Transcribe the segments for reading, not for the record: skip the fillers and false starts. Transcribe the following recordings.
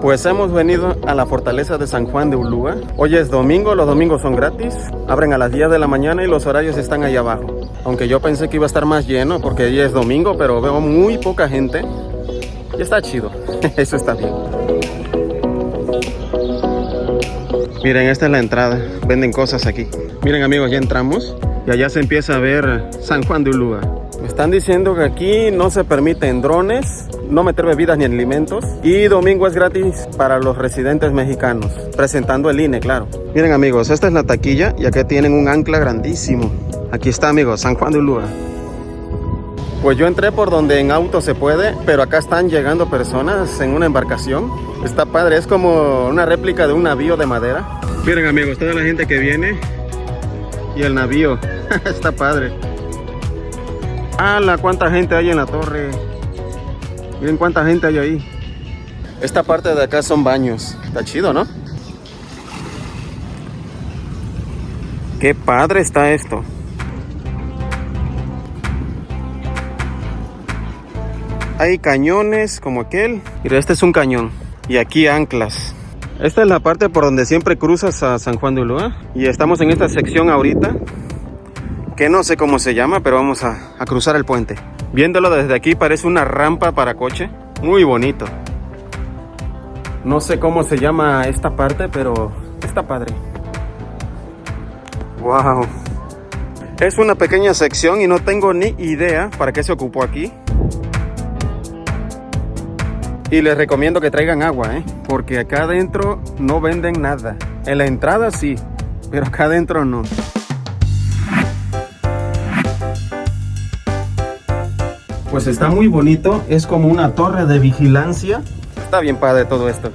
Pues hemos venido a la fortaleza de San Juan de Ulúa. Hoy es domingo, los domingos son gratis. Abren a las 10 de la mañana y los horarios están ahí abajo. Aunque yo pensé que iba a estar más lleno porque hoy es domingo, pero veo muy poca gente. Y está chido, eso está bien. Miren, esta es la entrada, venden cosas aquí. Miren amigos, ya entramos y allá se empieza a ver San Juan de Ulúa. Me están diciendo que aquí no se permiten drones, no meter bebidas ni alimentos, y domingo es gratis para los residentes mexicanos, presentando el INE, claro. Miren amigos, esta es la taquilla y aquí tienen un ancla grandísimo. Aquí está amigos, San Juan de Ulúa. Pues yo entré por donde en auto se puede, pero acá están llegando personas en una embarcación. Está padre, es como una réplica de un navío de madera. Miren amigos, toda la gente que viene y el navío. Está padre. ¡Hala! ¿Cuánta gente hay en la torre? Miren cuánta gente hay ahí. Esta parte de acá son baños. Está chido, ¿no? ¡Qué padre está esto! Hay cañones como aquel. Mira, este es un cañón. Y aquí anclas. Esta es la parte por donde siempre cruzas a San Juan de Ulúa. Y estamos en esta sección ahorita, que no sé cómo se llama, pero vamos a cruzar el puente. Viéndolo desde aquí parece una rampa para coche. Muy bonito. No sé cómo se llama esta parte, pero está padre. Wow. Es una pequeña sección y no tengo ni idea para qué se ocupó aquí. Y les recomiendo que traigan agua, porque acá adentro no venden nada. En la entrada sí, pero acá adentro no. Pues está muy bonito, es como una torre de vigilancia. Está bien padre todo esto.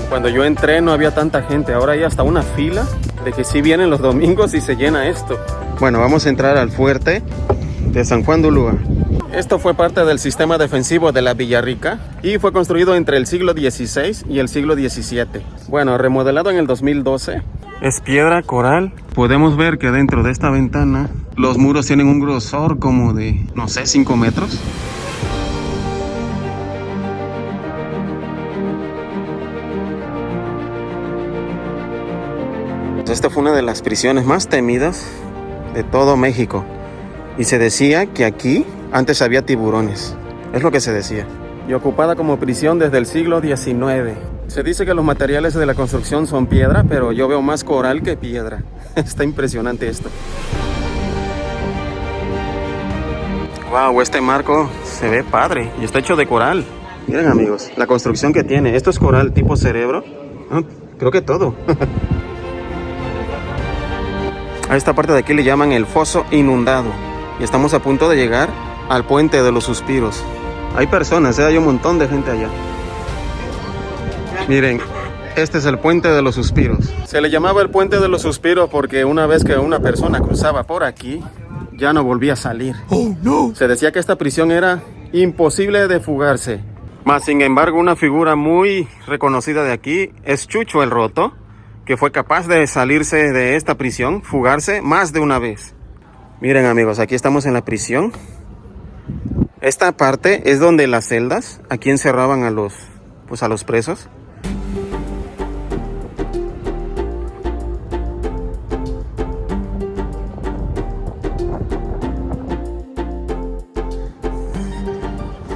Cuando yo entré no había tanta gente, ahora hay hasta una fila de que sí vienen los domingos y se llena esto. Bueno, vamos a entrar al fuerte de San Juan de Ulúa. Esto fue parte del sistema defensivo de la Villarrica y fue construido entre el siglo XVI y el siglo XVII. Bueno, remodelado en el 2012. Es piedra, coral. Podemos ver que dentro de esta ventana los muros tienen un grosor como de, no sé, 5 metros. Esta fue una de las prisiones más temidas de todo México. Y se decía que aquí antes había tiburones. Es lo que se decía. Y ocupada como prisión desde el siglo XIX. Se dice que los materiales de la construcción son piedra, pero yo veo más coral que piedra. Está impresionante esto. Wow, este marco se ve padre y está hecho de coral. Miren amigos, la construcción que tiene. Esto es coral tipo cerebro. Creo que todo. A esta parte de aquí le llaman el foso inundado. Y estamos a punto de llegar al puente de los suspiros. Hay personas, hay un montón de gente allá. Miren, este es el puente de los suspiros. Se le llamaba el puente de los suspiros porque una vez que una persona cruzaba por aquí, ya no volvía a salir. Oh, no. Se decía que esta prisión era imposible de fugarse. Mas, sin embargo, una figura muy reconocida de aquí es Chucho el Roto, que fue capaz de salirse de esta prisión, fugarse más de una vez. Miren amigos, aquí estamos en la prisión. Esta parte es donde las celdas, aquí encerraban a los presos.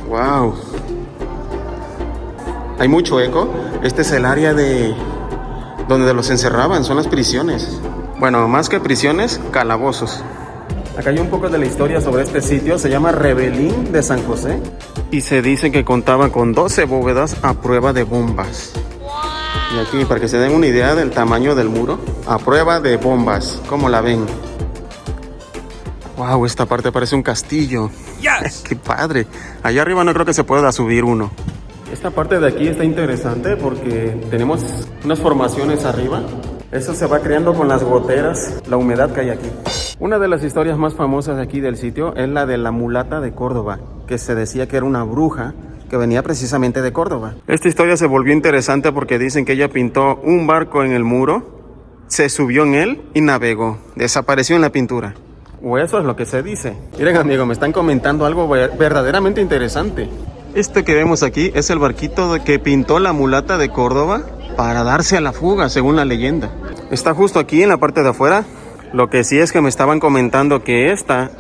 Wow. Hay mucho eco. Este es el área de donde los encerraban, son las prisiones. Bueno, más que prisiones, calabozos. Acá hay un poco de la historia sobre este sitio. Se llama Rebelín de San José. Y se dice que contaba con 12 bóvedas a prueba de bombas. Y aquí, para que se den una idea del tamaño del muro, a prueba de bombas. ¿Cómo la ven? Wow, esta parte parece un castillo. Yes. ¡Qué padre! Allá arriba no creo que se pueda subir uno. Esta parte de aquí está interesante porque tenemos unas formaciones arriba. Eso se va creando con las goteras, la humedad que hay aquí. Una de las historias más famosas de aquí del sitio es la de la mulata de Córdoba, que se decía que era una bruja que venía precisamente de Córdoba. Esta historia se volvió interesante porque dicen que ella pintó un barco en el muro se subió en él y navegó. Desapareció en la pintura. O eso es lo que se dice. Miren amigos, me están comentando algo verdaderamente interesante. Este que vemos aquí es el barquito que pintó la mulata de Córdoba para darse a la fuga, según la leyenda. Está justo aquí en la parte de afuera. Lo que sí es que me estaban comentando que esta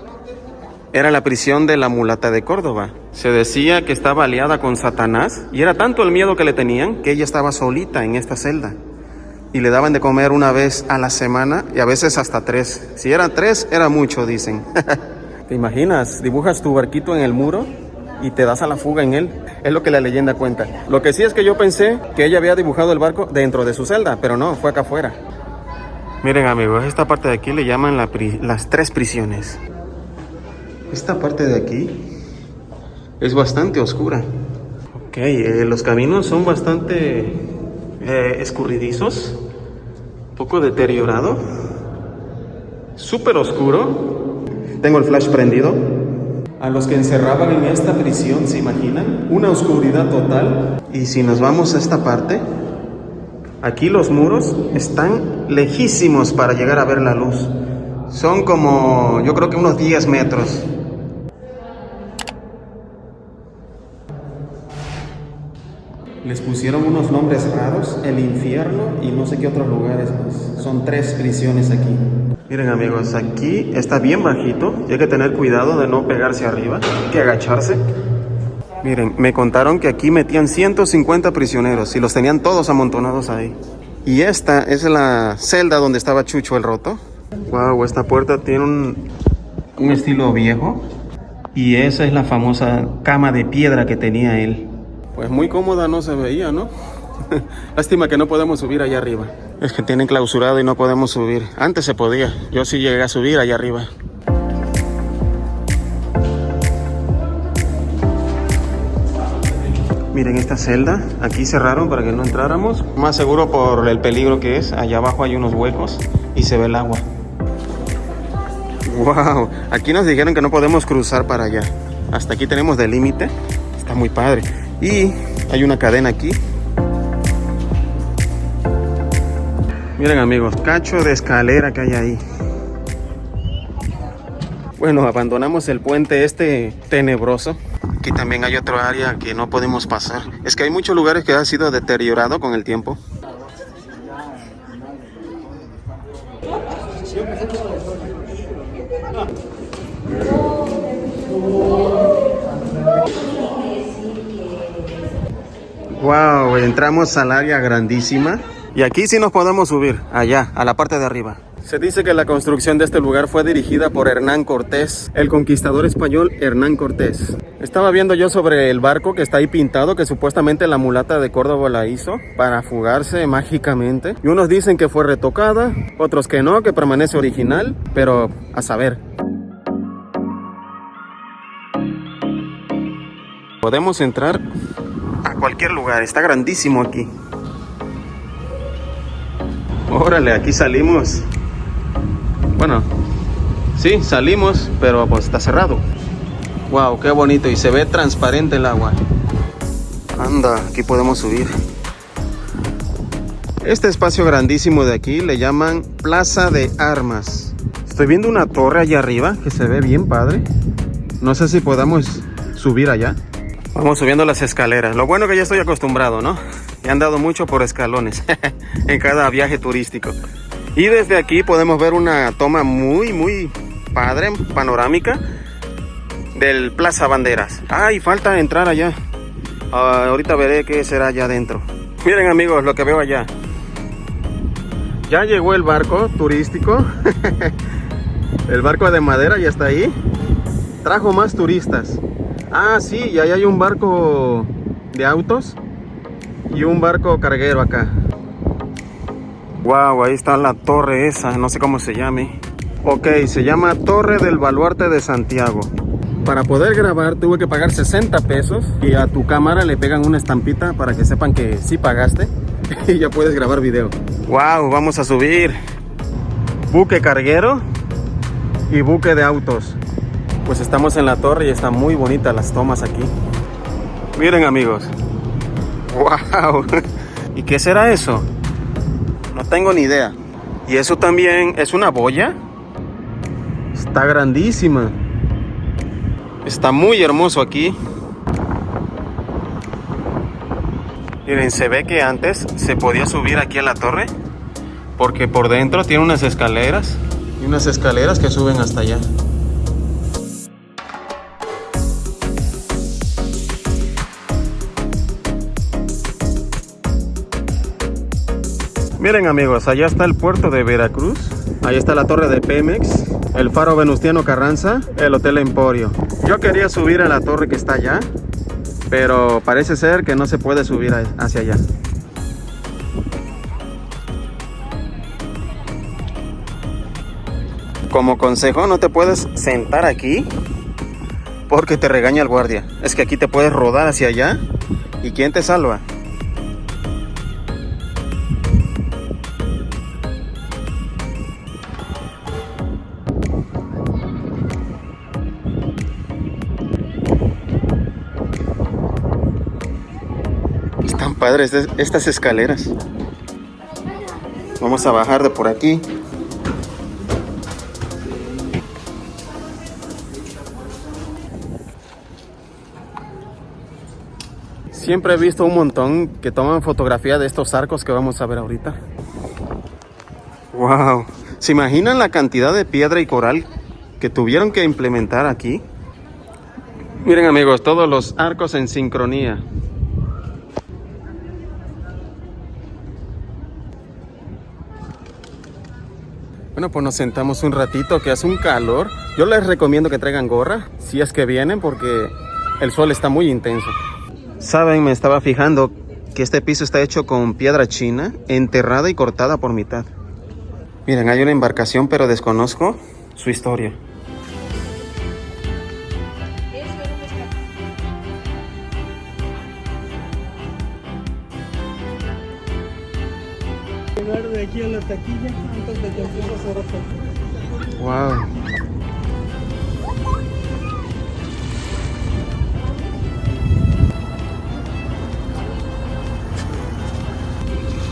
era la prisión de la mulata de Córdoba. Se decía que estaba aliada con Satanás y era tanto el miedo que le tenían que ella estaba solita en esta celda. Y le daban de comer una vez a la semana y a veces hasta 3. Si eran 3, era mucho, dicen. ¿Te imaginas? Dibujas tu barquito en el muro y te das a la fuga en él. Es lo que la leyenda cuenta. Lo que sí es que yo pensé que ella había dibujado el barco dentro de su celda, pero no, fue acá afuera. Miren amigos, esta parte de aquí le llaman las 3 prisiones. Esta parte de aquí es bastante oscura. Ok, los caminos son bastante escurridizos, un poco deteriorado, súper oscuro. Tengo el flash prendido. A los que encerraban en esta prisión, ¿se imaginan? Una oscuridad total. Y si nos vamos a esta parte, aquí los muros están lejísimos para llegar a ver la luz. Son como, yo creo que unos 10 metros. Les pusieron unos nombres raros, el infierno y no sé qué otros lugares más. Son 3 prisiones aquí. Miren amigos, aquí está bien bajito y hay que tener cuidado de no pegarse arriba, hay que agacharse. Miren, me contaron que aquí metían 150 prisioneros y los tenían todos amontonados ahí. Y esta es la celda donde estaba Chucho el Roto. Wow, esta puerta tiene un estilo viejo. Y esa es la famosa cama de piedra que tenía él. Pues muy cómoda no se veía, ¿no? Lástima que no podemos subir allá arriba. Es que tienen clausurado y no podemos subir. Antes se podía. Yo sí llegué a subir allá arriba. Miren esta celda. Aquí cerraron para que no entráramos. Más seguro por el peligro que es. Allá abajo hay unos huecos y se ve el agua. Wow. Aquí nos dijeron que no podemos cruzar para allá. Hasta aquí tenemos de límite. Está muy padre. Y hay una cadena aquí. Miren amigos, cacho de escalera que hay ahí. Bueno, abandonamos el puente este tenebroso. Aquí también hay otro área que no podemos pasar. Es que hay muchos lugares que han sido deteriorados con el tiempo. Wow, entramos al área grandísima. Y aquí sí nos podemos subir, allá, a la parte de arriba. Se dice que la construcción de este lugar fue dirigida por Hernán Cortés, el conquistador español Hernán Cortés. Estaba viendo yo sobre el barco que está ahí pintado, que supuestamente la mulata de Córdoba la hizo para fugarse mágicamente. Y unos dicen que fue retocada, otros que no, que permanece original, pero a saber. Podemos entrar a cualquier lugar, está grandísimo aquí. Órale, aquí salimos. Bueno, sí, salimos, pero pues está cerrado. Wow, qué bonito y se ve transparente el agua. Anda, aquí podemos subir. Este espacio grandísimo de aquí le llaman Plaza de Armas. Estoy viendo una torre allá arriba que se ve bien padre. No sé si podamos subir allá. Vamos subiendo las escaleras. Lo bueno que ya estoy acostumbrado, ¿no? He andado mucho por escalones en cada viaje turístico. Y desde aquí podemos ver una toma muy padre, panorámica, del Plaza Banderas. Y falta entrar allá. Ahorita veré qué será allá adentro. Miren amigos, lo que veo allá. Ya llegó el barco turístico. El barco de madera ya está ahí. Trajo más turistas. Sí, y ahí hay un barco de autos y un barco carguero acá. Wow, ahí está la torre esa, no sé cómo se llame. Ok, se llama Torre del Baluarte de Santiago. Para poder grabar tuve que pagar 60 pesos y a tu cámara le pegan una estampita para que sepan que sí pagaste y ya puedes grabar video. Wow, vamos a subir. Buque carguero y buque de autos. Pues estamos en la torre y están muy bonitas las tomas aquí. Miren amigos. Wow. ¿Y qué será eso? No tengo ni idea. Y eso también es una boya. Está grandísima. Está muy hermoso aquí. Miren, se ve que antes se podía subir aquí a la torre, porque por dentro tiene unas escaleras. Y unas escaleras que suben hasta allá. Miren amigos, allá está el puerto de Veracruz. Ahí está la torre de Pemex, el faro Venustiano Carranza, el Hotel Emporio. Yo quería subir a la torre que está allá, pero parece ser que no se puede subir hacia allá. Como consejo, no te puedes sentar aquí porque te regaña el guardia. Es que aquí te puedes rodar hacia allá. ¿Y quién te salva? Están padres estas escaleras. Vamos a bajar de por aquí. Siempre he visto un montón que toman fotografía de estos arcos que vamos a ver ahorita. ¡Wow! ¿Se imaginan la cantidad de piedra y coral que tuvieron que implementar aquí? Miren amigos, todos los arcos en sincronía. Bueno, pues nos sentamos un ratito, que hace un calor. Yo les recomiendo que traigan gorra, si es que vienen, porque el sol está muy intenso. Saben, me estaba fijando que este piso está hecho con piedra china, enterrada y cortada por mitad. Miren, hay una embarcación, pero desconozco su historia. Llegar de aquí a la taquilla antes de que empiece a hacer otro. Wow.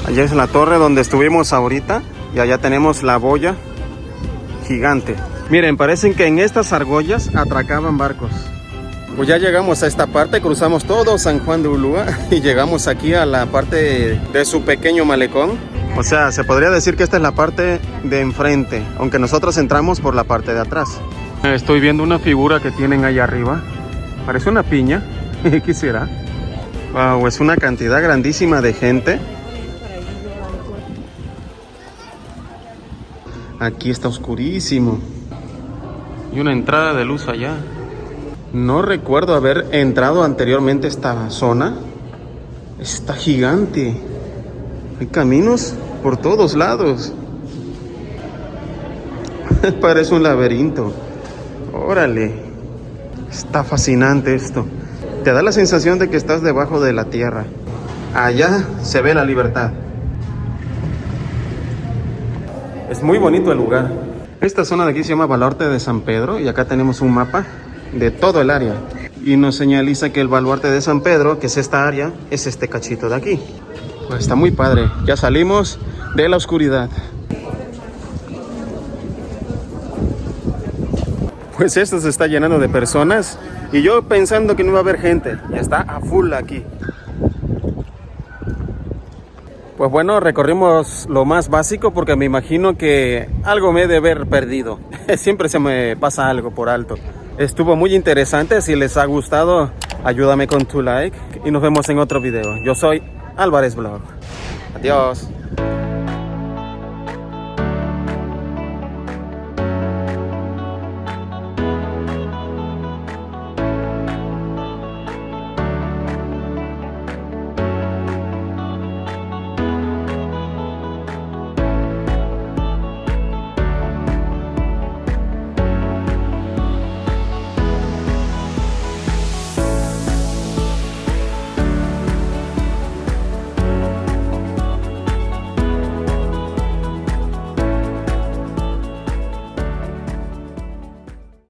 Allá es la torre donde estuvimos ahorita y allá tenemos la boya gigante. Miren, parecen que en estas argollas atracaban barcos. Pues ya llegamos a esta parte, cruzamos todo San Juan de Ulúa y llegamos aquí a la parte de su pequeño malecón. O sea, se podría decir que esta es la parte de enfrente, aunque nosotros entramos por la parte de atrás. Estoy viendo una figura que tienen allá arriba. Parece una piña. ¿Qué será? Wow, es una cantidad grandísima de gente. Aquí está oscurísimo. Y una entrada de luz allá. No recuerdo haber entrado anteriormente a esta zona. Está gigante. Hay caminos por todos lados. Parece un laberinto. Órale. Está fascinante esto. Te da la sensación de que estás debajo de la tierra. Allá se ve la libertad. Es muy bonito el lugar. Esta zona de aquí se llama Baluarte de San Pedro y acá tenemos un mapa de todo el área. Y nos señaliza que el Baluarte de San Pedro, que es esta área, es este cachito de aquí. Pues está muy padre. Ya salimos de la oscuridad. Pues esto se está llenando de personas y yo pensando que no iba a haber gente. Y está a full aquí. Pues bueno, recorrimos lo más básico porque me imagino que algo me he de haber perdido. Siempre se me pasa algo por alto. Estuvo muy interesante. Si les ha gustado, ayúdame con tu like y nos vemos en otro video. Yo soy Álvarez Vlog. Adiós.